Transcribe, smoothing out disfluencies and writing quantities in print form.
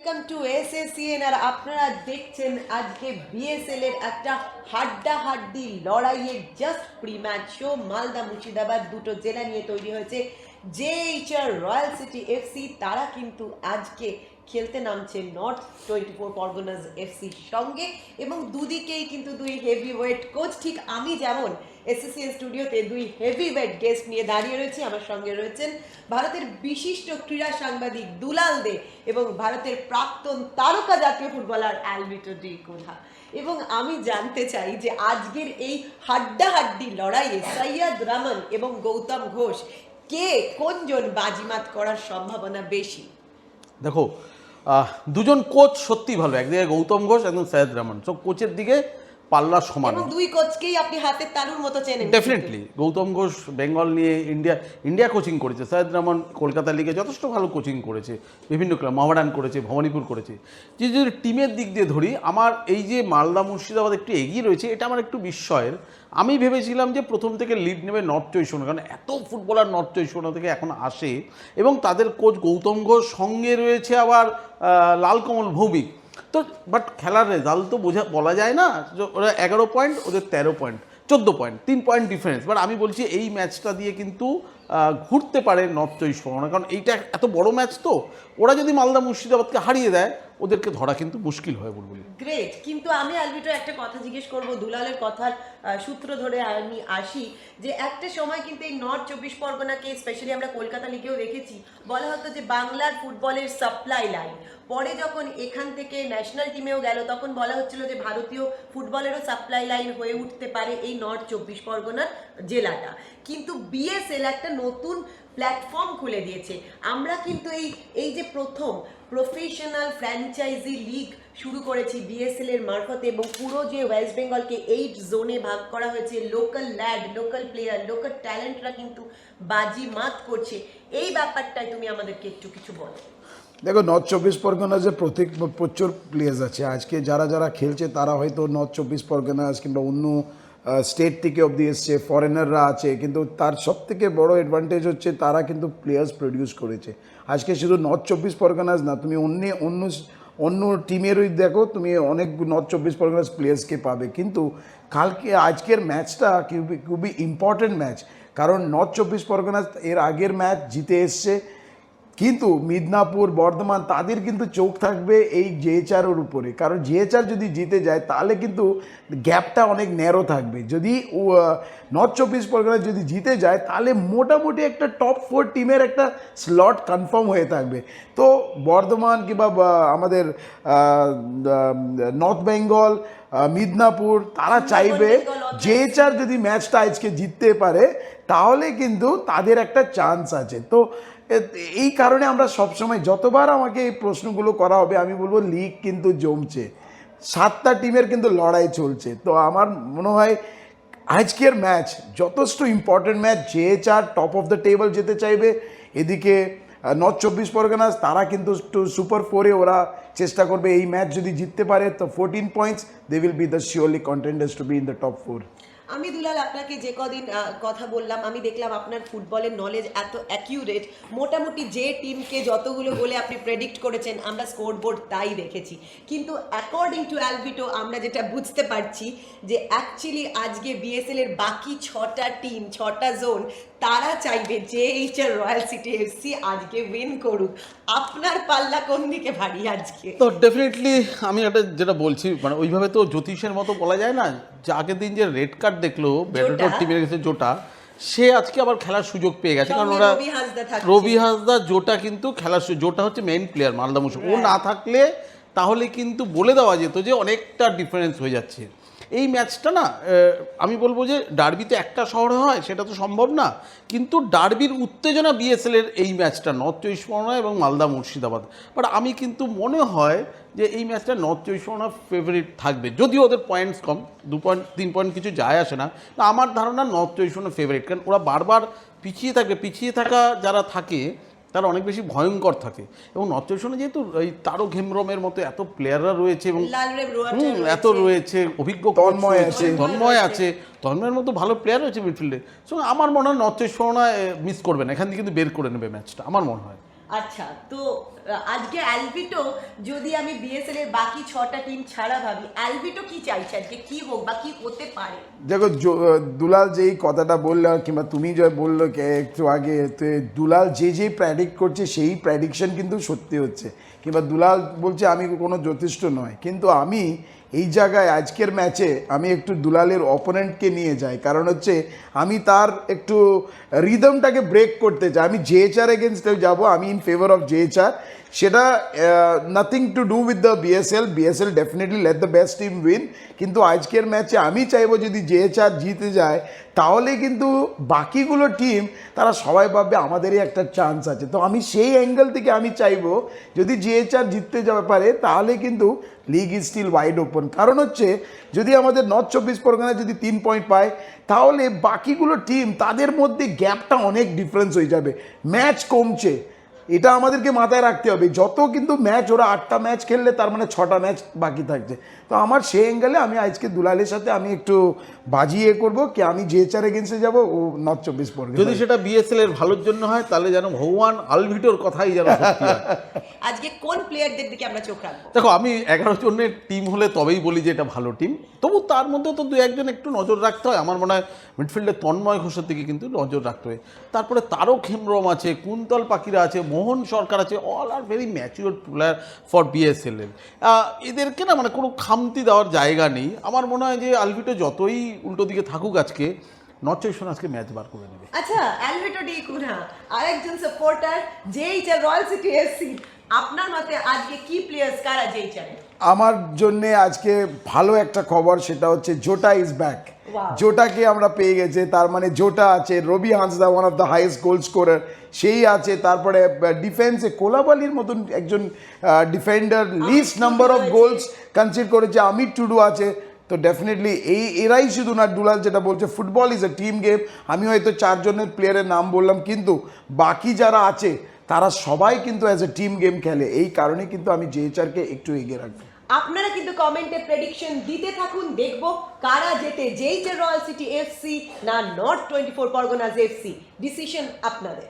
Welcome to এসএসসিএন। আর আপনারা দেখছেন আজকে বিএসএল এর একটা হাড্ডাহাড্ডি লড়াইয়ের just pre match show. Malda Murshidabad দুটো জেলা নিয়ে তৈরি হয়েছে জেএইচআর রয়্যাল সিটি এফসি। তারা কিন্তু আজকে খেলতে নামছে নর্থ 24 পরগনাস এফসির সঙ্গে, এবং দুদিকেই কিন্তু দুই হেভি ওয়েট কোচ। ঠিক আমি যেমন এসএসসিএন স্টুডিওতে দুই হেভি ওয়েট গেস্ট নিয়ে দাঁড়িয়ে রয়েছি, আমার সঙ্গে রয়েছেন ভারতের বিশিষ্ট ক্রীড়া সাংবাদিক দুলাল দে এবং ভারতের প্রাক্তন তারকা জাতীয় ফুটবলার অ্যালভিটো ডি কোলহা। এবং আমি জানতে চাই যে আজকের এই হাড্ডাহাড্ডি লড়াইয়ে সৈয়দ রমন এবং গৌতম ঘোষ কে কোনজন বাজিমাত করার সম্ভাবনা বেশি? দেখো, দুজন কোচ সত্যি ভালো, একদিকে গৌতম ঘোষ একদম সৈয়দ রহমান, সব কোচের দিকে পাল্লা সমান। এবং দুই কোচকেই আপনি হাতের তালুর মতো চেনেন। ডেফিনেটলি গৌতম ঘোষ বেঙ্গল নিয়ে ইন্ডিয়া কোচিং করেছে, সৈয়দ রহমান কলকাতা লিগে যথেষ্ট ভালো কোচিং করেছে, বিভিন্ন ক্লাব মোহামেডান করেছে, ভবানীপুর করেছে। যদি টিমের দিক দিয়ে ধরি, আমার এই যে মালদা মুর্শিদাবাদ একটু এগিয়ে রয়েছে, এটা আমার একটু বিস্ময়ের। আমি ভেবেছিলাম যে প্রথম থেকে লিড নেবে নর্থ 24, কারণ এত ফুটবলার নর্থ 24 থেকে এখন আসে, এবং তাদের কোচ গৌতম ঘোষ, সঙ্গে রয়েছে আবার লালকমল ভৌমিক। তো বাট খেলার রেজাল্ট তো বলা যায় না। ওরা 11 পয়েন্ট, ওদের 13 point, 14 point, 3 point difference. But আমি বলছি এই ম্যাচটা দিয়ে কিন্তু ঘুরতে পারে নর্থ 24, কারণ এইটা এত বড় ম্যাচ। তো ওরা যদি মালদা মুর্শিদাবাদকে হারিয়ে দেয়, ওদেরকে ধরা কিন্তু মুশকিল হয় বলবো। গ্রেট। কিন্তু আমি অ্যালভিটো একটা কথা জিজ্ঞেস করব, দুলালের কথার সূত্র ধরে আমি আসি যে একটা সময় কিন্তু এই নর্থ 24 পরগনাকে, স্পেশালি আমরা কলকাতা লিগেও দেখেছি, বলা হতো যে বাংলার ফুটবলের সাপ্লাই লাইন। পরে যখন এখান থেকে ন্যাশনাল টিমেও গেল, তখন বলা হচ্ছিল যে ভারতীয় ফুটবলেরও সাপ্লাই লাইন হয়ে উঠতে পারে এই নর্থ 24 পরগনার জেলাটা। কিন্তু বিএসএল একটা নতুন প্ল্যাটফর্ম খুলে দিয়েছে। আমরা কিন্তু এই যে প্রথম প্রফেশনাল ফ্র্যাঞ্চাইজি লিগ শুরু করেছি বিএসএল এর মারফতে, এবং পুরো যে ওয়েস্ট বেঙ্গলকে 8 জোনে ভাগ করা হয়েছে। Local lad, local player, local ট্যালেন্টরা কিন্তু বাজি মাত করছে। এই ব্যাপারটাই তুমি আমাদেরকে একটু কিছু বলো। দেখো, নর্থ 24 পরগনা যে প্রচুর প্লেয়ার্স আছে আজকে, যারা খেলছে তারা হয়তো নর্থ 24 পরগনাস কিংবা অন্য স্টেট থেকে অবধি এসছে, ফরেনাররা আছে, কিন্তু তার সবথেকে বড় অ্যাডভান্টেজ হচ্ছে তারা কিন্তু প্লেয়ার্স প্রডিউস করেছে। আজকে শুধু নর্থ 24 পরগনাস না, তুমি অন্য টিমেরই দেখো, তুমি অনেক নর্থ 24 পরগনাস প্লেয়ার্সকে পাবে। কিন্তু আজকের ম্যাচটা খুবই ইম্পর্টেন্ট ম্যাচ, কারণ নর্থ 24 পরগনাস এর আগের ম্যাচ জিতে এসছে, কিন্তু মিদনাপুর, বর্ধমান, তাদের কিন্তু চোখ থাকবে এই জেএইচআর উপরে, কারণ জেএইচআর যদি জিতে যায় তাহলে কিন্তু গ্যাপটা অনেক ন্যারো থাকবে। যদি নর্থ 24 পরগনা যদি জিতে যায়, তাহলে মোটামুটি একটা টপ 4 টিমের একটা স্লট কনফার্ম হয়ে থাকবে। তো বর্ধমান কিংবা আমাদের নর্থ বেঙ্গল, মিদনাপুর, তারা চাইবে জেএইচআর যদি ম্যাচটা আজকে জিততে পারে, তাহলে কিন্তু তাদের একটা চান্স আছে। তো এই কারণে আমরা সবসময়, যতবার আমাকে এই প্রশ্নগুলো করা হবে, আমি বলবো লিগ কিন্তু জমছে, 7টা টিমের কিন্তু লড়াই চলছে। তো আমার মনে হয় আজকের ম্যাচ যথেষ্ট important match. JHR top of the table যেতে চাইবে, এদিকে নর্থ 24 পরগনাস তারা কিন্তু সুপার 4-এ ওরা চেষ্টা করবে। এই ম্যাচ যদি জিততে পারে তো 14 points, they will be the surely contenders to be in the top 4। আমি দুলাল আপনাকে যে কদিন কথা বললাম, আমি দেখলাম আপনার ফুটবলের নলেজ এত অ্যাকিউরেট। মোটামুটি যে টিমকে যতগুলো বলে আপনি প্রেডিক্ট করেছেন, আমরা স্কোর বোর্ড তাই দেখেছি। কিন্তু অ্যাকর্ডিং টু অ্যালভিটো আমরা যেটা বুঝতে পারছি যে অ্যাকচুয়ালি আজকে বিএসএল এর বাকি 6টা টিম, 6টা জোন, তারা চাইবে যে এইচআর রয়্যাল সিটি এফসি আজকে উইন করুক। আপনার পাল্লা কোন দিকে ভারী আজকে? তো ডেফিনেটলি আমি যেটা বলছি, মানে ওইভাবে তো জ্যোতিষের মতো বলা যায় না। যে আগের দিন যে রেড কার্ড দেখলো ব্যাডমিন্টন টিমের কাছে জোটা, সে আজকে আবার খেলার সুযোগ পেয়ে গেছে, কারণ ওরা রবি হাসদা জোটা কিন্তু খেলার জোটা হচ্ছে মেইন প্লেয়ার মালদা মুর্শিদাবাদ। ও না থাকলে তাহলে কিন্তু বলে দেওয়া যেত যে অনেকটা ডিফারেন্স হয়ে যাচ্ছে এই ম্যাচটা। না, আমি বলবো যে ডার্বিতে একটা শহরে হয় সেটা তো সম্ভব না, কিন্তু ডার্বির উত্তেজনা বিএসএল এর এই ম্যাচটা নর্থ 24 পরগনা এবং মালদা মুর্শিদাবাদ। বাট আমি কিন্তু মনে হয় যে এই ম্যাচটা নর্থ 24 পরগনা ফেভারিট থাকবে, যদিও ওদের পয়েন্টস কম, 2 পয়েন্ট 3 পয়েন্ট কিছু যায় আসে না। আমার ধারণা নর্থ 24 পরগনা ফেভারিট, কারণ ওরা বারবার পিছিয়ে থাকবে। পিছিয়ে থাকা যারা থাকে তারা অনেক বেশি ভয়ঙ্কর থাকে, এবং নর্থ 24 পরগনা যেহেতু এই তারক হেমব্রমের মতো এত প্লেয়াররা রয়েছে, এবং এত রয়েছে অভিজ্ঞ তন্ময় আছে, তন্ময়ের মতো ভালো প্লেয়ার রয়েছে মিডফিল্ডে। সো আমার মনে হয় নর্থ 24 পরগনা মিস করবে না, এখান থেকে কিন্তু বের করে নেবে ম্যাচটা, আমার মনে হয়। আচ্ছা, তো আজকে অ্যালভিটো, যদি আমি বিএসএল এর বাকি 6টা টিম ছাড়া ভাবি, অ্যালভিটো কি চাইছে আজকে, কি হোক বা কি হতে পারে? দেখো দুলাল যেই কথাটা বললো কিংবা তুমি যে বললো একটু আগে, তো দুলাল যে প্রেডিক্ট করছে সেই প্রেডিকশন কিন্তু সত্যি হচ্ছে, কিংবা দুলাল বলছে আমি কোনো যথেষ্ট নয়, কিন্তু আমি এই জায়গায় আজকের ম্যাচে আমি একটু দুলালের অপোনেন্টকে নিয়ে যাই, কারণ হচ্ছে আমি তার একটু রিদমটাকে ব্রেক করতে চাই। আমি জেএচআর এগেনস্টে যাব, আমি ইন ফেভার অফ জেএচআর। সেটা nothing to do with the BSL definitely let the best team win, কিন্তু আজকের ম্যাচে আমি চাইবো যদি জেএচআর জিতে যায় তাহলে কিন্তু বাকিগুলো টিম তারা সবাই ভাববে আমাদেরই একটা চান্স আছে। তো আমি সেই অ্যাঙ্গেল থেকে আমি চাইবো যদি জেএচআর জিততে যাবে পারে তাহলে কিন্তু league is still wide open. কারণ হচ্ছে যদি আমাদের নর্থ 24 পরগনা যদি 3 পয়েন্ট পায় তাহলে বাকিগুলো টিম তাদের মধ্যে গ্যাপটা অনেক ডিফারেন্স হয়ে যাবে, ম্যাচ কমছে, এটা আমাদেরকে মাথায় রাখতে হবে। যত কিন্তু ম্যাচ ওরা 8টা ম্যাচ খেললে তার মানে 6টা ম্যাচ বাকি থাকছে। তো আমার সেই অ্যাঙ্গেলে আমি আজকে দুলালের সাথে আমি একটু বাজিয়ে করবো কি আমি জেএচআর এগেন্সে যাবো, ও নর্থ 24 পরগনা। যদি সেটা বিএসএল এর ভালোর জন্য হয় তাহলে যেন ভগবান আলভিটোর কথাই যেন সত্যি হয়। আজকে কোন প্লেয়ারদের দিকে আমরা চোখ রাখবো? দেখো আমি 11 জনের টিম হলে তবেই বলি যে এটা ভালো টিম, তবু তার মধ্যে তো 2-1 একটু নজর রাখতে হয়। আমার মনে হয় মিডফিল্ডে তন্ময় ঘোষের দিকে কিন্তু নজর রাখতে হয়। তারপরে তারক হেমব্রম আছে, কুন্তল পাখিরা আছে, মোহন সরকার আছে, all are very mature player for BSL এর। এদেরকে না মানে কোনো খামতি দেওয়ার জায়গা নেই। আমার মনে হয় যে আলভিটো যতই উল্টো দিকে থাকুক আজকে নর্থ 24 আজকে ম্যাচ বার করে নেবে। আচ্ছা, অ্যালভিটো ডি কুনা আরেকজন সাপোর্টার জেএইচআর রয়্যাল সিটি এফসি, আপনার মতে আজকে কি প্লেয়ার্স কারা জেএইচআর? আমার জন্যে আজকে ভালো একটা খবর, সেটা হচ্ছে জোটা ইজ ব্যাক। জোটাকে আমরা পেয়ে গেছে, তার মানে জোটা আছে, Ravi Hansda one of the highest goal scorer সেই আছে, তারপরে ডিফেন্সে কোলাবালির মতন একজন defender least number of goals concede করেছে, আমির টুডু আছে। তো ডেফিনেটলি এরাই শুধু না, দুলাল যেটা বলছে football is a team game, আমি হয়তো 4 জনের প্লেয়ারের নাম বললাম কিন্তু বাকি যারা আছে তারা সবাই কিন্তু অ্যাজ এ টিম গেম খেলে, এই কারণে কিন্তু আমি জেএচআরকে একটু এগিয়ে রাখবো। আপনারা কিন্তু কমেন্টে প্রেডিকশন দিতে থাকুন, দেখবো কারা জেতে, জেএইচআর রয়্যাল সিটি এফসি না নর্থ 24 পরগনাস এফসি, ডিসিশন আপনাদের।